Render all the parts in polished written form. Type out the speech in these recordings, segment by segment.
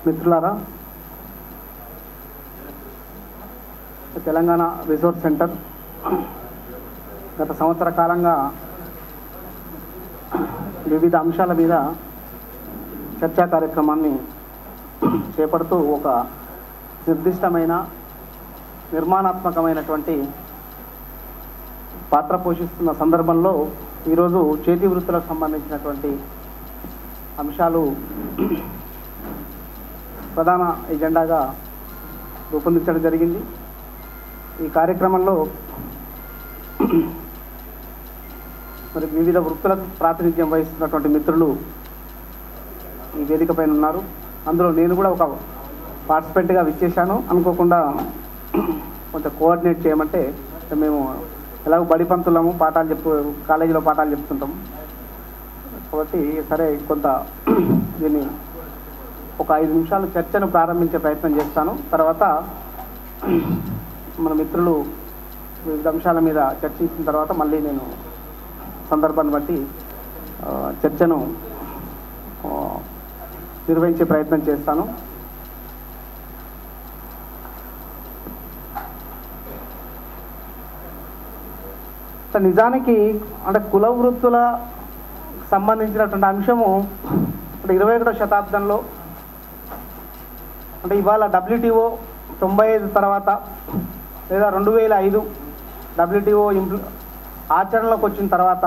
మిత్రులారా, Telangana resource centre గత సంవత్సర కాలంగా వివిధ అంశాల మీద చర్చా కార్యక్రమాన్ని చేపడుతూ ఒక నిర్దిష్టమైన నిర్మాణాత్మకమైనటువంటి పాత్ర పోషిస్తున్న సందర్భంలో ఈరోజు చేతి వృత్తులకు సంబంధించినటువంటి అంశాలు ప్రధాన ఎజెండాగా రూపొందించడం జరిగింది. ఈ కార్యక్రమంలో మరి వివిధ వృత్తులకు ప్రాతినిధ్యం వహిస్తున్నటువంటి మిత్రులు ఈ వేదిక పైన ఉన్నారు. అందులో నేను కూడా ఒక పార్టిసిపెంట్గా విచ్చేశాను. అనుకోకుండా కొంచెం కోఆర్డినేట్ చేయమంటే మేము ఎలాగో బడి పంతులము, కాలేజీలో పాఠాలు చెప్తుంటాము కాబట్టి సరే కొంత దీన్ని ఒక 5 నిమిషాలు చర్చను ప్రారంభించే ప్రయత్నం చేస్తాను. తర్వాత మన మిత్రులు వివిధ అంశాల మీద చర్చించిన తర్వాత మళ్ళీ నేను సందర్భాన్ని బట్టి చర్చను నిర్వహించే ప్రయత్నం చేస్తాను. నిజానికి అంటే కుల వృత్తుల సంబంధించినటువంటి అంశము అంటే 21వ శతాబ్దంలో అంటే ఇవాళ WTO 95 తర్వాత లేదా 2005 WTO ఆచరణలోకి వచ్చిన తర్వాత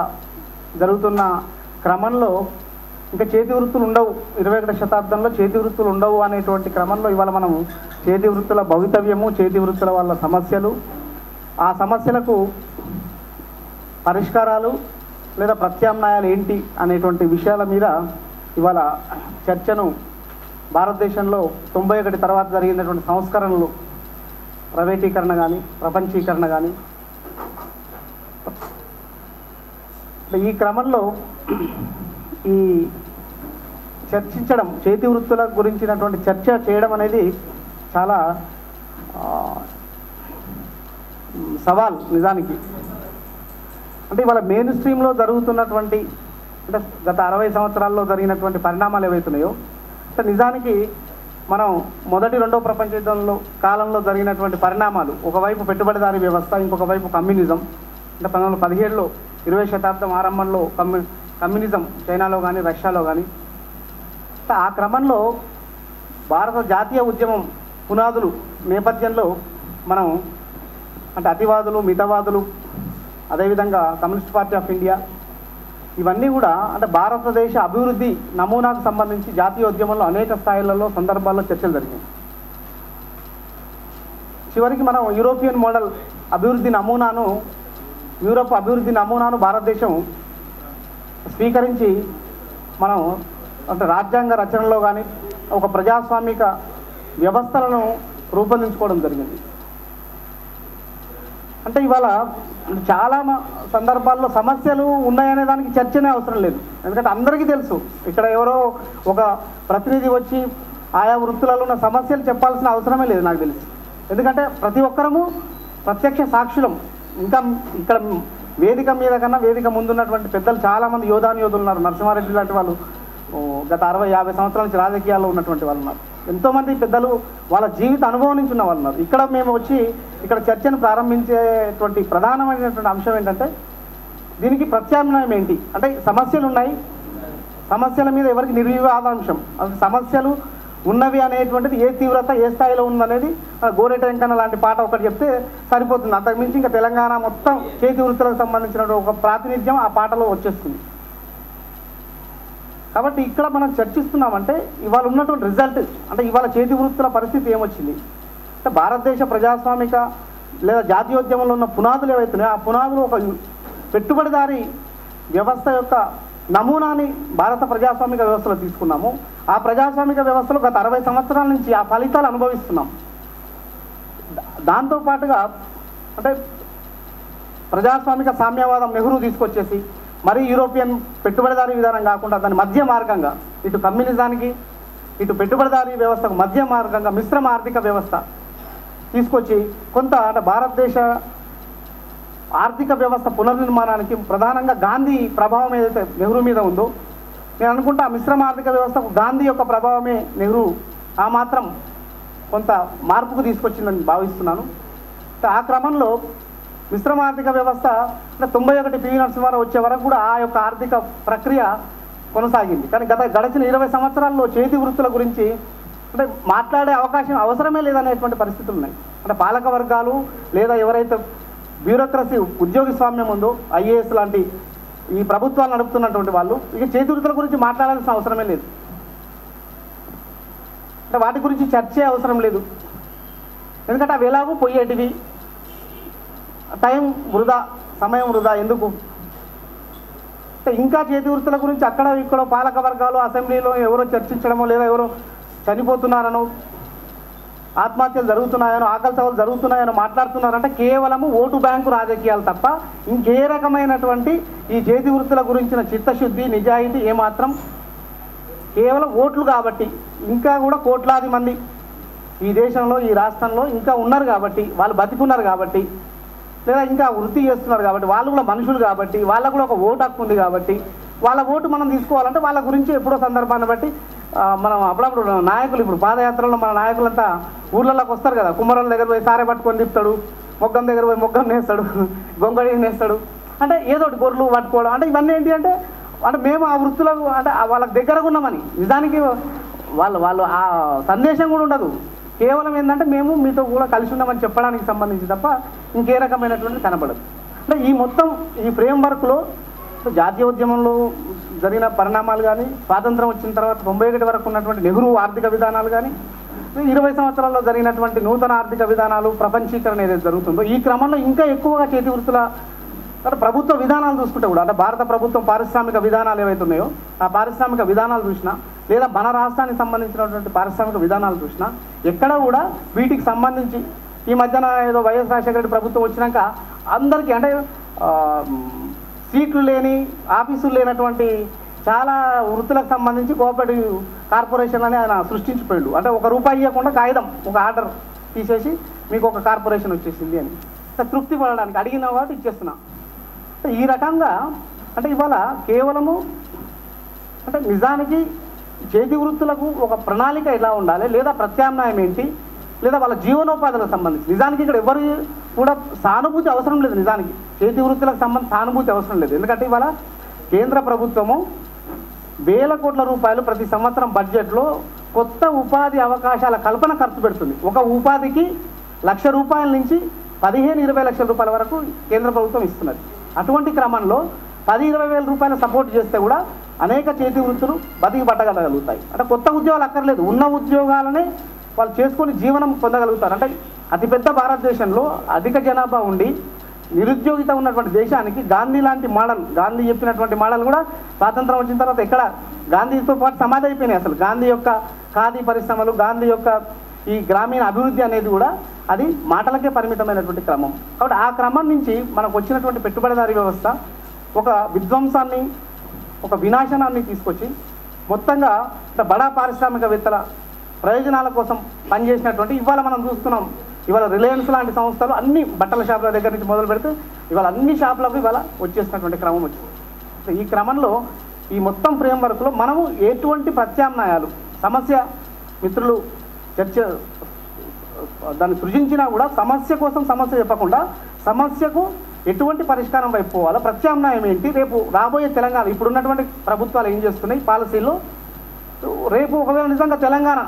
జరుగుతున్న క్రమంలో ఇంకా చేతి వృత్తులు ఉండవు, 21వ శతాబ్దంలో చేతి వృత్తులు ఉండవు అనేటువంటి క్రమంలో ఇవాళ మనం చేతి వృత్తుల భవితవ్యము, చేతి వృత్తుల వల్ల సమస్యలు, ఆ సమస్యలకు పరిష్కారాలు లేదా ప్రత్యామ్నాయాలు ఏంటి అనేటువంటి విషయాల మీద ఇవాళ చర్చను భారతదేశంలో 91 తర్వాత జరిగినటువంటి సంస్కరణలు, ప్రైవేటీకరణ కానీ ప్రపంచీకరణ కానీ ఈ క్రమంలో ఈ చర్చించడం, చేతి వృత్తుల గురించినటువంటి చర్చ చేయడం అనేది చాలా సవాల్ నిజానికి. అంటే ఇవాళ మెయిన్ స్ట్రీమ్లో జరుగుతున్నటువంటి అంటే గత 60 సంవత్సరాల్లో జరిగినటువంటి పరిణామాలు ఏవైతున్నాయో అంటే నిజానికి మనం మొదటి 2వ ప్రపంచ యుద్ధంలో కాలంలో జరిగినటువంటి పరిణామాలు, ఒకవైపు పెట్టుబడిదారీ వ్యవస్థ, ఇంకొక వైపు కమ్యూనిజం. అంటే 1917లో 20వ శతాబ్దం ఆరంభంలో కమ్యూనిజం చైనాలో కానీ రష్యాలో కానీ, ఆ క్రమంలో భారత జాతీయ ఉద్యమం పునాదులు నేపథ్యంలో మనం అంటే అతివాదులు, మితవాదులు, అదేవిధంగా కమ్యూనిస్ట్ పార్టీ ఆఫ్ ఇండియా ఇవన్నీ కూడా అంటే భారతదేశ అభివృద్ధి నమూనాకు సంబంధించి జాతీయ ఉద్యమంలో అనేక స్థాయిలలో సందర్భాల్లో చర్చలు జరిగాయి. చివరికి మనం యూరోపియన్ మోడల్ అభివృద్ధి నమూనాను, యూరోప్ అభివృద్ధి నమూనాను భారతదేశం స్వీకరించి మనం అంటే రాజ్యాంగ రచనలో కానీ ఒక ప్రజాస్వామిక వ్యవస్థలను రూపొందించుకోవడం జరిగింది. అంటే ఇవాళ చాలా సందర్భాల్లో సమస్యలు ఉన్నాయనే దానికి చర్చనే అవసరం లేదు. ఎందుకంటే అందరికీ తెలుసు, ఇక్కడ ఎవరో ఒక ప్రతినిధి వచ్చి ఆయా వృత్తులలో ఉన్న సమస్యలు చెప్పాల్సిన అవసరమే లేదు నాకు తెలిసి. ఎందుకంటే ప్రతి ఒక్కరము ప్రత్యక్ష సాక్షులం. ఇంకా ఇక్కడ వేదిక మీద కన్నా వేదిక ముందున్నటువంటి పెద్దలు చాలామంది యోధులు ఉన్నారు. నరసింహారెడ్డి లాంటి వాళ్ళు గత 60-50 సంవత్సరాల నుంచి రాజకీయాల్లో ఉన్నటువంటి వాళ్ళు ఉన్నారు. ఎంతోమంది పెద్దలు వాళ్ళ జీవిత అనుభవం నుంచి ఉన్న వాళ్ళు ఉన్నారు. ఇక్కడ మేము వచ్చి ఇక్కడ చర్చను ప్రారంభించేటువంటి ప్రధానమైనటువంటి అంశం ఏంటంటే దీనికి ప్రత్యామ్నాయం ఏంటి. అంటే సమస్యలు ఉన్నాయి, సమస్యల మీద ఎవరికి నిర్వివాదాంశం, అసలు సమస్యలు ఉన్నవి అనేటువంటిది ఏ తీవ్రత ఏ స్థాయిలో ఉందనేది గోరెట వెంకన్న లాంటి పాట ఒకటి చెప్తే సరిపోతుంది. అంతకుమించి ఇంకా తెలంగాణ మొత్తం చేతి వృత్తులకు సంబంధించిన ఒక ప్రాతినిధ్యం ఆ పాటలో వచ్చేస్తుంది. కాబట్టి ఇక్కడ మనం చర్చిస్తున్నామంటే ఇవాళ ఉన్నటువంటి రిజల్ట్ అంటే ఇవాళ చేతి వృత్తుల పరిస్థితి ఏమొచ్చింది అంటే భారతదేశ ప్రజాస్వామిక లేదా జాతీయోద్యమంలో ఉన్న పునాదులు ఏవైతున్నాయో ఆ పునాదులు ఒక పెట్టుబడిదారీ వ్యవస్థ యొక్క నమూనాని భారత ప్రజాస్వామిక వ్యవస్థలో తీసుకున్నాము. ఆ ప్రజాస్వామిక వ్యవస్థలో గత 60 సంవత్సరాల నుంచి ఆ ఫలితాలు అనుభవిస్తున్నాం. దాంతోపాటుగా అంటే ప్రజాస్వామిక సామ్యవాదం నెహ్రూ తీసుకొచ్చేసి మరి యూరోపియన్ పెట్టుబడిదారీ విధానం కాకుండా దాని మధ్య మార్గంగా ఇటు కమ్యూనిజానికి ఇటు పెట్టుబడిదారీ వ్యవస్థకు మధ్య మార్గంగా మిశ్రమ ఆర్థిక వ్యవస్థ తీసుకొచ్చి కొంత అంటే భారతదేశ ఆర్థిక వ్యవస్థ పునర్నిర్మాణానికి ప్రధానంగా గాంధీ ప్రభావం ఏదైతే నెహ్రూ మీద ఉందో నేను అనుకుంటా మిశ్రమ ఆర్థిక వ్యవస్థకు గాంధీ యొక్క ప్రభావమే నెహ్రూ ఆ మాత్రం కొంత మార్పుకు తీసుకొచ్చిందని భావిస్తున్నాను. ఆ క్రమంలో మిశ్రమ ఆర్థిక వ్యవస్థ 91 పివి నరసింహారావు వచ్చే వరకు కూడా ఆ యొక్క ఆర్థిక ప్రక్రియ కొనసాగింది. కానీ గడిచిన 20 సంవత్సరాల్లో చేతి వృత్తుల గురించి అంటే మాట్లాడే అవసరమే లేదనేటువంటి పరిస్థితులు ఉన్నాయి. అంటే పాలక వర్గాలు లేదా ఎవరైతే బ్యూరోక్రసీ ఉద్యోగి స్వామ్యం ఉందో ఐఏఎస్ లాంటి ఈ ప్రభుత్వాలు నడుపుతున్నటువంటి వాళ్ళు ఇక చేతి వృత్తుల గురించి మాట్లాడాల్సిన అవసరమే లేదు. అంటే వాటి గురించి చర్చే అవసరం లేదు. ఎందుకంటే అవి ఎలాగూ పోయేటివి, టైం వృధా, సమయం వృధా ఎందుకు. అంటే ఇంకా చేతి వృత్తుల గురించి అక్కడ ఇక్కడ పాలక వర్గాలు అసెంబ్లీలో ఎవరో చర్చించడమో లేదా ఎవరో చనిపోతున్నారనో ఆత్మహత్యలు జరుగుతున్నాయనో ఆకలి చావులు జరుగుతున్నాయనో మాట్లాడుతున్నారంటే కేవలము ఓటు బ్యాంకు రాజకీయాలు తప్ప ఇంకే రకమైనటువంటి ఈ చేతి వృత్తుల గురించిన చిత్తశుద్ధి నిజాయితీ ఏమాత్రం కేవలం ఓట్లు కాబట్టి ఇంకా కూడా కోట్లాది మంది ఈ దేశంలో ఈ రాష్ట్రంలో ఇంకా ఉన్నారు కాబట్టి వాళ్ళు బతికున్నారు కాబట్టి లేదా ఇంకా వృత్తి చేస్తున్నారు కాబట్టి వాళ్ళు కూడా మనుషులు కాబట్టి వాళ్ళకు కూడా ఒక ఓటు హక్కు ఉంది కాబట్టి వాళ్ళ ఓటు మనం తీసుకోవాలంటే వాళ్ళ గురించి ఎప్పుడో సందర్భాన్ని బట్టి మనం అప్పుడప్పుడు నాయకులు ఇప్పుడు పాదయాత్రలో మన నాయకులంతా ఊర్లలోకి వస్తారు కదా, కుమ్మరోళ్ళ దగ్గర పోయి సారే పట్టుకొని తిప్పుతాడు, మొగ్గం దగ్గర పోయి మొగ్గం నేస్తాడు, గొంగడి నేస్తాడు, అంటే ఏదో ఒకటి గొర్రెలు పట్టుకోవడం, అంటే ఇవన్నీ ఏంటి అంటే మేము ఆ వృత్తులకు అంటే వాళ్ళకి దగ్గరగా ఉన్నామని నిజానికి వాళ్ళు ఆ సందేశం కూడా ఉండదు. కేవలం ఏంటంటే మేము మీతో కూడా కలిసి ఉన్నామని చెప్పడానికి సంబంధించి తప్ప ఇంకే రకమైనటువంటి కనపడదు. అంటే ఈ మొత్తం ఈ ఫ్రేమ్వర్క్లో జాతీయోద్యమంలో జరిగిన పరిణామాలు కానీ స్వాతంత్రం వచ్చిన తర్వాత 91 వరకు ఉన్నటువంటి నెహ్రూ ఆర్థిక విధానాలు కానీ 20 సంవత్సరాల్లో జరిగినటువంటి నూతన ఆర్థిక విధానాలు ప్రపంచీకరణ ఏదైతే జరుగుతుందో ఈ క్రమంలో ఇంకా ఎక్కువగా చేతి వృత్తుల ప్రభుత్వ విధానాలు చూసుకుంటే కూడా అంటే భారత ప్రభుత్వం పారిశ్రామిక విధానాలు ఏవైతే ఉన్నాయో ఆ పారిశ్రామిక విధానాలు చూసినా లేదా మన రాష్ట్రానికి సంబంధించినటువంటి పారిశ్రామిక విధానాలు చూసినా ఎక్కడ కూడా వీటికి సంబంధించి ఈ మధ్యన ఏదో వైఎస్ రాజశేఖర రెడ్డి ప్రభుత్వం వచ్చినాక అందరికీ అంటే సీట్లు లేని ఆఫీసులు లేనటువంటి చాలా వృత్తులకు సంబంధించి కోఆపరేటివ్ కార్పొరేషన్ అని ఆయన సృష్టించిపోయాడు. అంటే ₹1 ఇవ్వకుండా కాగితం ఒక ఆర్డర్ తీసేసి మీకు ఒక కార్పొరేషన్ వచ్చేసింది అని తృప్తి పడడానికి అడిగిన వాటి ఇచ్చేస్తున్నా. ఈ రకంగా అంటే ఇవాళ కేవలము అంటే నిజానికి చేతి వృత్తులకు ఒక ప్రణాళిక ఎలా ఉండాలి లేదా ప్రత్యామ్నాయం ఏంటి లేదా వాళ్ళ జీవనోపాధులకు సంబంధించి నిజానికి ఇక్కడ ఎవరు కూడా సానుభూతి అవసరం లేదు. నిజానికి చేతి వృత్తులకు సంబంధించి సానుభూతి అవసరం లేదు. ఎందుకంటే ఇవాళ కేంద్ర ప్రభుత్వము వేల కోట్ల రూపాయలు ప్రతి సంవత్సరం బడ్జెట్లో కొత్త ఉపాధి అవకాశాల కల్పన ఖర్చు పెడుతుంది. ఒక ఉపాధికి ₹1,00,000 నుంచి 15-20 లక్షల రూపాయల వరకు కేంద్ర ప్రభుత్వం ఇస్తున్నది. అటువంటి క్రమంలో 10-20 వేల రూపాయల సపోర్ట్ చేస్తే కూడా అనేక చేతి వృత్తులు బతికి పట్టగలగలుగుతాయి. అంటే కొత్త ఉద్యోగాలు అక్కర్లేదు, ఉన్న ఉద్యోగాలనే వాళ్ళు చేసుకొని జీవనం పొందగలుగుతారు. అంటే అతిపెద్ద భారతదేశంలో అధిక జనాభా ఉండి నిరుద్యోగిత ఉన్నటువంటి దేశానికి గాంధీ లాంటి మోడల్, గాంధీ చెప్పినటువంటి మోడల్ కూడా స్వాతంత్రం వచ్చిన తర్వాత ఎక్కడ గాంధీతో పాటు సమాధి అయిపోయినాయి. అసలు గాంధీ యొక్క ఖాదీ పరిశ్రమలు, గాంధీ యొక్క ఈ గ్రామీణ అభివృద్ధి అనేది కూడా అది మాటలకే పరిమితమైనటువంటి క్రమం. కాబట్టి ఆ క్రమం నుంచి మనకు వచ్చినటువంటి పెట్టుబడిదారీ వ్యవస్థ ఒక విధ్వంసాన్ని ఒక వినాశనాన్ని తీసుకొచ్చి మొత్తంగా బడా పారిశ్రామికవేత్తల ప్రయోజనాల కోసం పనిచేసినటువంటి ఇవాళ మనం చూస్తున్నాం. ఇవాళ రిలయన్స్ లాంటి సంస్థలు అన్ని బట్టల షాపుల దగ్గర నుంచి మొదలు పెడితే ఇవాళ అన్ని షాపులకు ఇవాళ వచ్చేసినటువంటి క్రమం వచ్చింది. ఈ క్రమంలో ఈ మొత్తం ఫ్రేమ్వర్క్లో మనము ఎటువంటి ప్రత్యామ్నాయాలు సమస్య మిత్రులు చర్చ దాన్ని సృజించినా కూడా సమస్య కోసం సమస్య చెప్పకుండా సమస్యకు ఎటువంటి పరిష్కారం వైపు పోవాలో ప్రత్యామ్నాయం ఏంటి, రేపు రాబోయే తెలంగాణ ఇప్పుడున్నటువంటి ప్రభుత్వాలు ఏం చేస్తున్నాయి పాలసీలో రేపు ఒకవేళ నిజంగా తెలంగాణ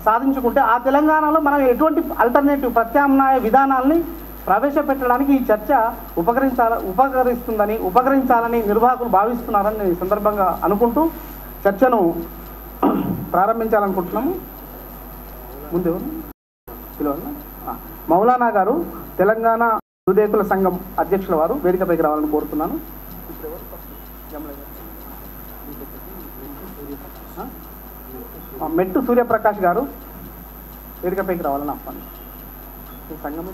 సాధించుకుంటే ఆ తెలంగాణలో మనం ఎటువంటి ఆల్టర్నేటివ్ ప్రత్యామ్నాయ విధానాల్ని ప్రవేశపెట్టడానికి ఈ చర్చ ఉపకరించాలని నిర్వాహకులు భావిస్తున్నారని నేను ఈ సందర్భంగా అనుకుంటూ చర్చను ప్రారంభించాలనుకుంటున్నాము. ముందు మౌలానా గారు తెలంగాణ యువకుల సంఘం అధ్యక్షుల వారు వేదికపైకి రావాలని కోరుతున్నాను. మెట్టు సూర్యప్రకాష్ గారు వేదికపైకి రావాలని ఆహ్వానం. సంఘం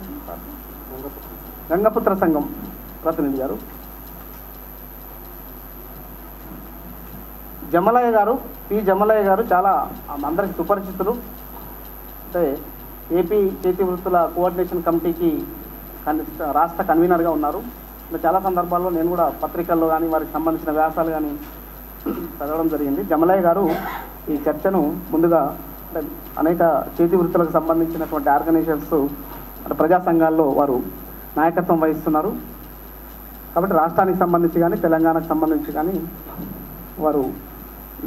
గంగపుత్ర సంఘం ప్రతినిధి గారు జమలయ్య గారు, పి జమలయ్య గారు చాలా అందరికి సుపరిచితులు. అంటే ఏపీ చేతి వృత్తుల కోఆర్డినేషన్ కమిటీకి రాష్ట్ర కన్వీనర్గా ఉన్నారు. చాలా సందర్భాల్లో నేను కూడా పత్రికల్లో కానీ వారికి సంబంధించిన వ్యాసాలు కానీ చదవడం జరిగింది. జమలయ్య గారు ఈ చర్చను ముందుగా అనేక చేతి వృత్తులకు సంబంధించినటువంటి ఆర్గనైజేషన్స్ ప్రజా సంఘాల్లో వారు నాయకత్వం వహిస్తున్నారు. కాబట్టి రాష్ట్రానికి సంబంధించి కానీ తెలంగాణకు సంబంధించి కానీ వారు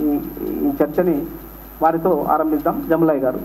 ఈ చర్చని వారితో ఆరంభిద్దాం. జమలయ్య గారు.